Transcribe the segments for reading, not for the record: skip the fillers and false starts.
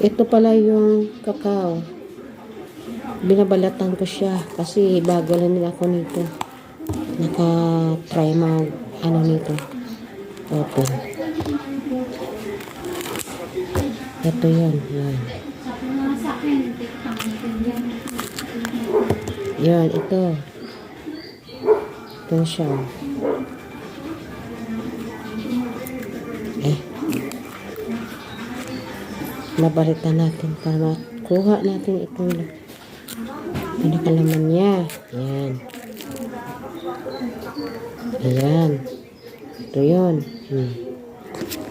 Ito pala yung kakao. Binabalatan ko siya kasi bago lang nila ako nito. Naka-try mag nito. Open. Ito yun. Yan. Yan, ito. Ito siya. Nabalitan natin para makuha natin itong pinakalaman niya. Ayan. Ayan. Ito yun.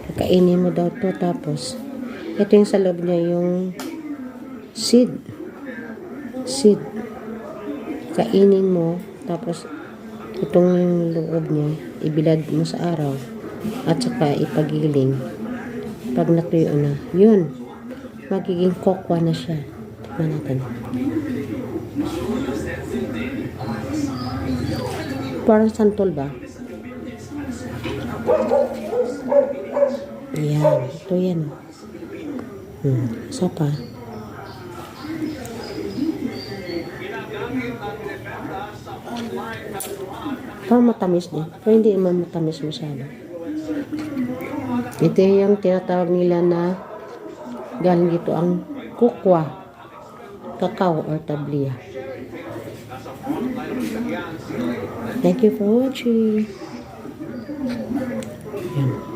Kakainin mo daw to tapos ito yung sa loob niya yung seed. Seed. Kainin mo tapos itong loob niya ibilad mo sa araw at saka ipagiling. Pag natuyo na, yun. Magiging kokwa na siya. Tignan natin. Parang santol ba? Ayan. Ito yan. Isa pa. Parang matamis din. Pero hindi naman matamis masyado. Ito yung tinatawag nila na galing dito ang kukwa, kakao or tablia. Thank you for watching. Yan.